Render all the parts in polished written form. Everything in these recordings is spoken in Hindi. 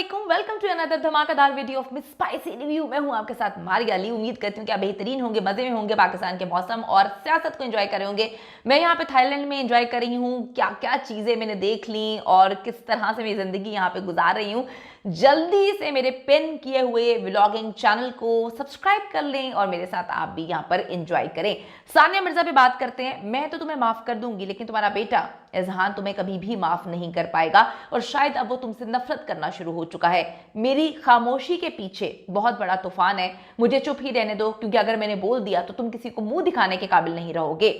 अस्सलामुअलैकुम, वेलकम टू अनदर धमाकेदार video of miss spicy review. मैं हूं आपके साथ मारिया अली। उम्मीद करती हूं कि आप बेहतरीन होंगे, मजे में होंगे, पाकिस्तान के मौसम और सियासत को एंजॉय करे होंगे। मैं यहाँ पे थाईलैंड में एंजॉय कर रही हूँ। क्या क्या चीजें मैंने देख ली और किस तरह से मेरी जिंदगी यहाँ पे गुजार रही हूँ। जल्दी से मेरे पिन किए हुए व्लॉगिंग चैनल को सब्सक्राइब कर लें और मेरे साथ आप भी यहाँ पर एंजॉय करें। सानिया मिर्जा पे बात करते हैं। मैं तो तुम्हें माफ कर दूंगी, लेकिन तुम्हारा बेटा इजहान तुम्हें कभी भी माफ नहीं कर पाएगा और शायद अब वो तुमसे नफरत करना शुरू हो चुका है। मेरी खामोशी के पीछे बहुत बड़ा तूफान है। मुझे चुप ही रहने दो, क्योंकि अगर मैंने बोल दिया तो तुम किसी को मुंह दिखाने के काबिल नहीं रहोगे।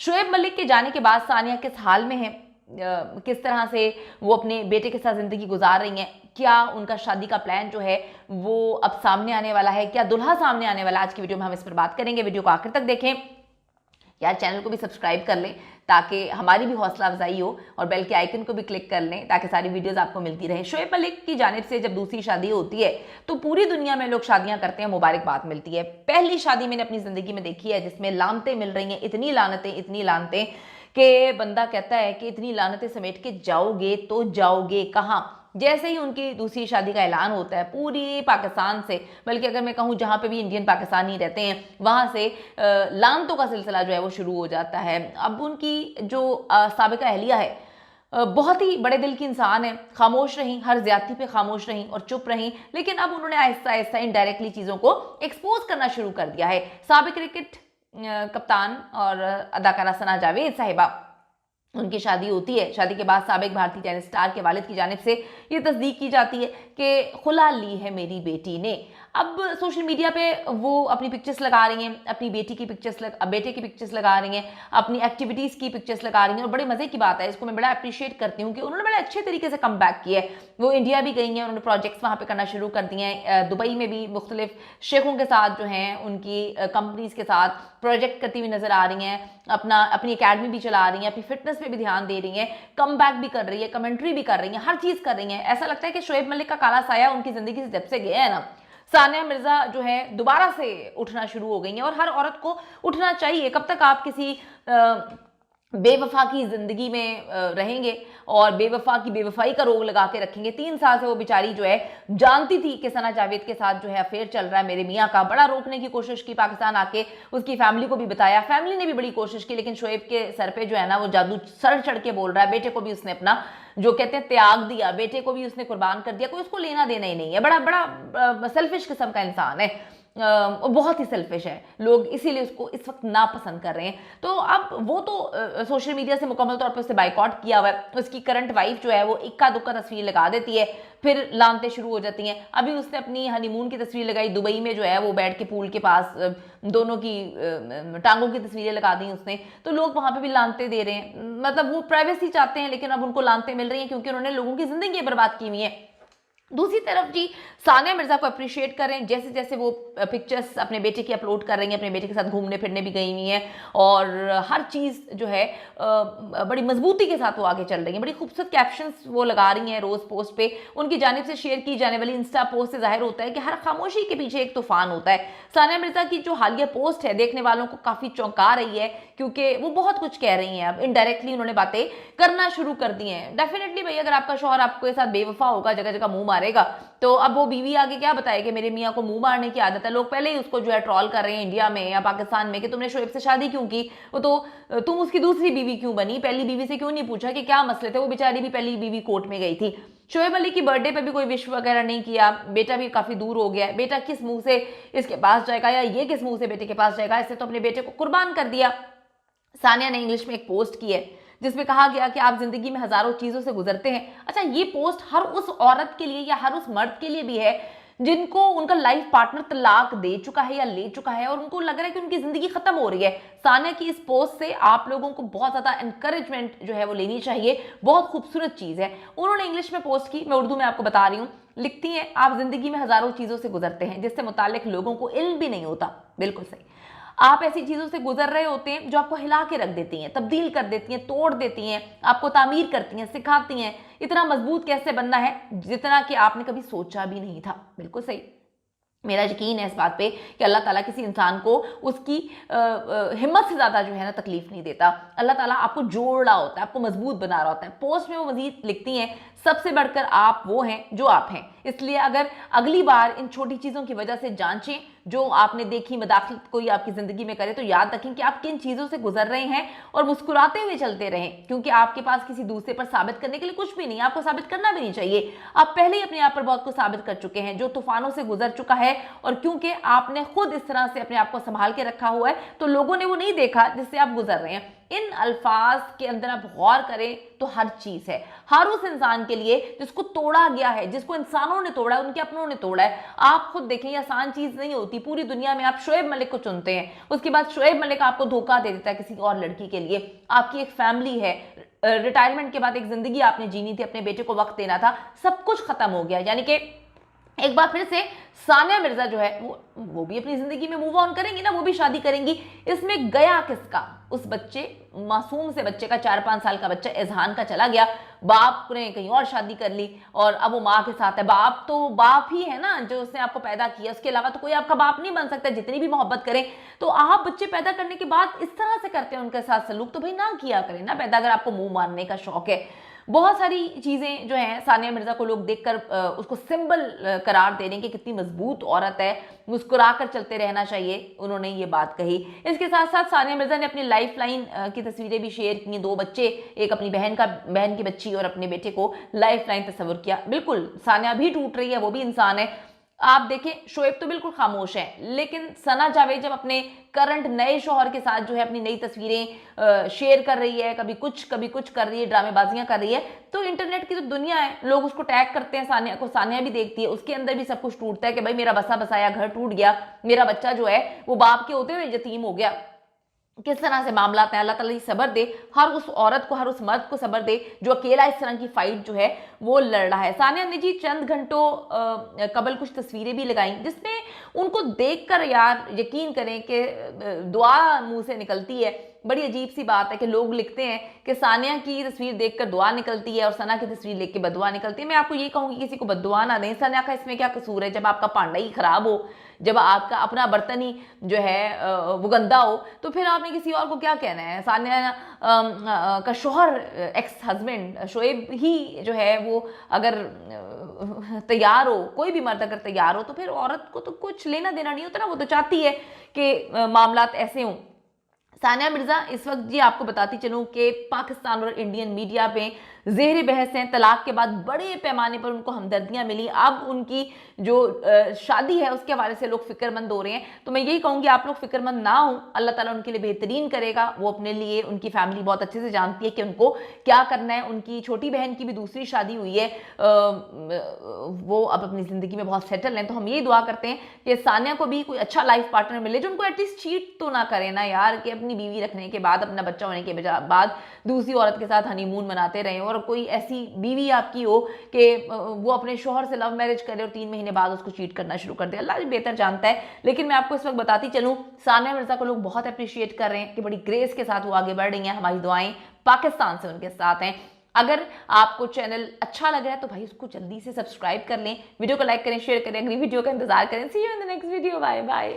शोएब मलिक के जाने के बाद सानिया किस हाल में है, किस तरह से वो अपने बेटे के साथ जिंदगी गुजार रही हैं, क्या उनका शादी का प्लान जो है वो अब सामने आने वाला है, क्या दुल्हा सामने आने वाला है, आज की वीडियो में हम इस पर बात करेंगे। वीडियो को आखिर तक देखें यार, चैनल को भी सब्सक्राइब कर लें ताकि हमारी भी हौसला अफजाई हो और बेल के आइकन को भी क्लिक कर लें ताकि सारी वीडियोस आपको मिलती रहे। शोएब मलिक की जानिब से जब दूसरी शादी होती है तो पूरी दुनिया में लोग शादियां करते हैं, मुबारकबाद मिलती है। पहली शादी मैंने अपनी जिंदगी में देखी है जिसमें लानतें मिल रही हैं, इतनी लानतें कि बंदा कहता है कि इतनी लानतें समेट के जाओगे तो जाओगे कहाँ। जैसे ही उनकी दूसरी शादी का ऐलान होता है, पूरी पाकिस्तान से, बल्कि अगर मैं कहूँ जहाँ पे भी इंडियन पाकिस्तानी रहते हैं वहाँ से लानतों का सिलसिला जो है वो शुरू हो जाता है। अब उनकी जो साबिका अहलिया है बहुत ही बड़े दिल की इंसान है, खामोश रहीं, हर ज्यादती पे खामोश रहीं और चुप रहीं, लेकिन अब उन्होंने आहिस्ता आहिस्ता इनडायरेक्टली चीज़ों को एक्सपोज करना शुरू कर दिया है। साबिक क्रिकेट कप्तान और अदाकारा सना जावेद साहिबा, उनकी शादी होती है। शादी के बाद साबिक भारतीय टेनिस स्टार के वालिद की जानिब से ये तस्दीक की जाती है कि खुला ली है मेरी बेटी ने। अब सोशल मीडिया पे वो अपनी पिक्चर्स लगा रही हैं, अपनी बेटे की पिक्चर्स लगा रही हैं, अपनी एक्टिविटीज़ की पिक्चर्स लगा रही हैं। और बड़े मज़े की बात है, इसको मैं बड़ा अप्रिशिएट करती हूँ कि उन्होंने बड़े अच्छे तरीके से कम बैक किया है। वो इंडिया भी गई हैं, उन्होंने प्रोजेक्ट्स वहाँ पर करना शुरू कर दिए हैं। दुबई में भी मुख्तलिफ शेखों के साथ जो हैं उनकी कंपनीज़ के साथ प्रोजेक्ट करती हुई नज़र आ रही हैं। अपनी एकेडमी भी चला रही हैं, अपनी फिटनेस पे भी ध्यान दे रही हैं, कम बैक भी कर रही है, कमेंट्री भी कर रही हैं, हर चीज़ कर रही हैं। ऐसा लगता है कि शोएब मलिक का काला साया उनकी ज़िंदगी से जब से गया है ना, सानिया मिर्जा जो है दोबारा से उठना शुरू हो गई हैं। और हर औरत को उठना चाहिए। कब तक आप किसी बेवफा की जिंदगी में रहेंगे और बेवफा की बेवफाई का रोग लगा के रखेंगे। 3 साल से वो बेचारी जो है जानती थी कि सना जावेद के साथ जो है अफेयर चल रहा है मेरे मियाँ का। बड़ा रोकने की कोशिश की, पाकिस्तान आके उसकी फैमिली को भी बताया, फैमिली ने भी बड़ी कोशिश की, लेकिन शोएब के सर पे जो है ना वो जादू सर चढ़ के बोल रहा है। बेटे को भी उसने अपना जो कहते हैं त्याग दिया, बेटे को भी उसने कुर्बान कर दिया, कोई उसको लेना देना ही नहीं है। बड़ा बड़ा सेल्फिश किस्म का इंसान है, बहुत ही सेल्फिश है। लोग इसीलिए उसको इस वक्त नापसंद कर रहे हैं। तो अब वो तो सोशल मीडिया से मुकम्मल तौर पर उससे बाइकआउट किया हुआ है। उसकी करंट वाइफ जो है वो इक्का दुक्का तस्वीर लगा देती है, फिर लानतें शुरू हो जाती हैं। अभी उसने अपनी हनीमून की तस्वीर लगाई दुबई में, जो है वो बैठ के पूल के पास दोनों की टांगों की तस्वीरें लगा दी उसने, तो लोग वहां पे भी लानते दे रहे हैं। मतलब वो प्राइवेसी चाहते हैं, लेकिन अब उनको लानते मिल रही हैं क्योंकि उन्होंने लोगों की जिंदगी बर्बाद की हुई है। दूसरी तरफ जी सानिया मिर्जा को अप्रिशिएट करें, जैसे जैसे वो पिक्चर्स अपने बेटे की अपलोड कर रही हैं, अपने बेटे के साथ घूमने फिरने भी गई हुई हैं और हर चीज़ जो है बड़ी मजबूती के साथ वो आगे चल रही हैं। बड़ी खूबसूरत कैप्शंस वो लगा रही हैं रोज़ पोस्ट पे। उनकी जानिब से शेयर की जाने वाली इंस्टा पोस्ट से जाहिर होता है कि हर खामोशी के पीछे एक तूफान होता है। सानिया मिर्जा की जो हालिया पोस्ट है देखने वालों को काफ़ी चौंका रही है, क्योंकि वो बहुत कुछ कह रही हैं। अब इनडायरेक्टली उन्होंने बातें करना शुरू कर दी हैं। डेफिनेटली भाई, अगर आपका शौहर आपके साथ बेवफा होगा, जगह जगह मुंह मारेगा, तो अब वो बीवी आगे क्या बताए कि मेरे मियाँ को मुंह मारने की आदत है। लोग पहले ही उसको जो है ट्रोल कर रहे हैं इंडिया में या पाकिस्तान में कि तुमने शोएब से शादी क्यों की, वो तो तुम उसकी दूसरी बीवी क्यों बनी, पहली बीवी से क्यों नहीं पूछा कि क्या मसले थे। वो बेचारी भी पहली बीवी कोर्ट में गई थी। शोएब अली की बर्थडे पे भी कोई विश वगैरह नहीं किया। बेटा भी काफी दूर हो गया, बेटा किस मुंह से इसके पास जाएगा या ये किस मुंह से बेटे के पास जाएगा। इससे तो अपने बेटे को कुर्बान कर दिया। सानिया ने इंग्लिश में एक पोस्ट की है जिसमें कहा गया कि आप जिंदगी में हजारों चीजों से गुजरते हैं। अच्छा, ये पोस्ट हर उस औरत के लिए या हर उस मर्द के लिए भी है जिनको उनका लाइफ पार्टनर तलाक दे चुका है या ले चुका है और उनको लग रहा है कि उनकी जिंदगी खत्म हो रही है। सानिया की इस पोस्ट से आप लोगों को बहुत ज्यादा एनकरेजमेंट जो है वो लेनी चाहिए। बहुत खूबसूरत चीज है। उन्होंने इंग्लिश में पोस्ट की, मैं उर्दू में आपको बता रही हूँ। लिखती हैं, आप जिंदगी में हजारों चीजों से गुजरते हैं जिससे मुतालिक लोगों को इल्म भी नहीं होता। बिल्कुल सही। आप ऐसी चीजों से गुजर रहे होते हैं जो आपको हिला के रख देती हैं, तब्दील कर देती हैं, तोड़ देती हैं, आपको तामीर करती हैं, सिखाती हैं इतना मजबूत कैसे बनना है जितना कि आपने कभी सोचा भी नहीं था। बिल्कुल सही। मेरा यकीन है इस बात पे कि अल्लाह ताला किसी इंसान को उसकी हिम्मत से ज़्यादा जो है ना तकलीफ नहीं देता। अल्लाह ताला आपको जोड़ रहा होता है, आपको मजबूत बना रहा होता है। पोस्ट में वो मजीद लिखती हैं, सबसे बढ़कर आप वो हैं जो आप हैं। इसलिए अगर अगली बार इन छोटी चीजों की वजह से जांचें जो आपने देखी, मदाखलत कोई आपकी जिंदगी में करे, तो याद रखें कि आप किन चीजों से गुजर रहे हैं और मुस्कुराते हुए चलते रहें, क्योंकि आपके पास किसी दूसरे पर साबित करने के लिए कुछ भी नहीं, आपको साबित करना भी नहीं चाहिए। आप पहले ही अपने आप पर बहुत कुछ साबित कर चुके हैं, जो तूफानों से गुजर चुका है। और क्योंकि आपने खुद इस तरह से अपने आप को संभाल के रखा हुआ है, तो लोगों ने वो नहीं देखा जिससे आप गुजर रहे हैं। इन अल्फाज के अंदर आप गौर करें तो हर चीज है, हर उस इंसान के लिए जिसको तोड़ा गया है, जिसको इंसानों ने तोड़ा है, उनके अपनों ने तोड़ा है। आप खुद देखें, ये आसान चीज नहीं होती। पूरी दुनिया में आप शोएब मलिक को चुनते हैं, उसके बाद शोएब मलिक आपको धोखा दे देता है किसी और लड़की के लिए। आपकी एक फैमिली है, रिटायरमेंट के बाद एक जिंदगी आपने जीनी थी, अपने बेटे को वक्त देना था, सब कुछ खत्म हो गया। यानी कि एक बार फिर से सानिया मिर्जा जो है वो भी अपनी जिंदगी में मूव ऑन करेंगी ना, वो भी शादी करेंगी। इसमें गया किसका? उस बच्चे, मासूम से बच्चे का, 4-5 साल का बच्चा इजहान का चला गया, बाप ने कहीं और शादी कर ली और अब वो माँ के साथ है। बाप तो बाप ही है ना, जो उसने आपको पैदा किया, उसके अलावा तो कोई आपका बाप नहीं बन सकता, जितनी भी मोहब्बत करें। तो आप बच्चे पैदा करने के बाद इस तरह से करते हैं उनके साथ सलूक, तो भाई ना किया करें ना पैदा, अगर आपको मुंह मारने का शौक है। बहुत सारी चीजें जो हैं सानिया मिर्जा को लोग देखकर उसको सिंबल करार दे रहे हैं कि कितनी मजबूत औरत है, मुस्कुरा कर चलते रहना चाहिए, उन्होंने ये बात कही। इसके साथ साथ सानिया मिर्जा ने अपनी लाइफ लाइन की तस्वीरें भी शेयर की, 2 बच्चे, एक अपनी बहन की बच्ची और अपने बेटे को लाइफ लाइन तस्वुर किया। बिल्कुल सानिया भी टूट रही है, वो भी इंसान है। आप देखें, शोएब तो बिल्कुल खामोश है, लेकिन सना जावेद जब अपने करंट नए शौहर के साथ जो है अपनी नई तस्वीरें शेयर कर रही है, कभी कुछ कर रही है, ड्रामेबाजियां कर रही है, तो इंटरनेट की जो दुनिया है, लोग उसको टैग करते हैं सानिया को, सानिया भी देखती है, उसके अंदर भी सब कुछ टूटता है कि भाई मेरा बसा बसाया घर टूट गया, मेरा बच्चा जो है वो बाप के होते हुए यतीम हो गया। किस तरह से मामला है, अल्लाह ताला सब्र दे हर उस औरत को, हर उस मर्द को सब्र दे जो अकेला इस तरह की फाइट जो है वो लड़ रहा है। सानिया ने जी चंद घंटों कबल कुछ तस्वीरें भी लगाई, जिसमें उनको देखकर यार यकीन करें कि दुआ मुंह से निकलती है। बड़ी अजीब सी बात है कि लोग लिखते हैं कि सानिया की तस्वीर देखकर दुआ निकलती है और सना की तस्वीर देख के बदुआ निकलती है। मैं आपको ये कहूँगी किसी को बदुआ ना दें। सना का इसमें क्या कसूर है? जब आपका पांडा ही खराब हो, जब आपका अपना बर्तन ही जो है वो गंदा हो, तो फिर आपने किसी और को क्या कहना है? सानिया का शोहर, एक्स हस्बैंड शोएब ही जो है वो अगर तैयार हो, कोई भी मर्द अगर तैयार हो, तो फिर औरत को तो कुछ लेना देना नहीं होता ना, वो तो चाहती है कि मामलात ऐसे हों। सानिया मिर्जा इस वक्त जी आपको बताती चलूं कि पाकिस्तान और इंडियन मीडिया पे ज़ेहरी बहस हैं। तलाक के बाद बड़े पैमाने पर उनको हमदर्दियां मिली, अब उनकी जो शादी है उसके हवाले से लोग फिक्रमंद हो रहे हैं। तो मैं यही कहूँगी आप लोग फिक्रमंद ना हो, अल्लाह ताला उनके लिए बेहतरीन करेगा। वो अपने लिए, उनकी फैमिली बहुत अच्छे से जानती है कि उनको क्या करना है। उनकी छोटी बहन की भी दूसरी शादी हुई है, वो अब अपनी ज़िंदगी में बहुत सेटल हैं। तो हम यही दुआ करते हैं कि सानिया को भी कोई अच्छा लाइफ पार्टनर मिले जो उनको एटलीस्ट चीट तो ना करे ना यार, कि अपनी बीवी रखने के बाद, अपना बच्चा होने के बाद दूसरी औरत के साथ हनीमून मनाते रहें, और कोई ऐसी बीवी आपकी हो कि वो अपने शोहर से लव मैरिज करे और 3 महीने बाद उसको चीट करना शुरू कर दे। अल्लाह बेहतर जानता है। लेकिन मैं आपको इस वक्त बताती चलूं, सानिया मिर्जा को लोग बहुत अप्रिशिएट कर रहे हैं कि बड़ी ग्रेस के साथ वो आगे बढ़ रही हैं। हमारी दुआएं पाकिस्तान से उनके साथ हैं। अगर आपको चैनल अच्छा लग रहा है तो भाई उसको जल्दी से सब्सक्राइब कर लें, वीडियो को लाइक करें, शेयर करें, अगली वीडियो का इंतजार करें। See you in the next video, bye bye.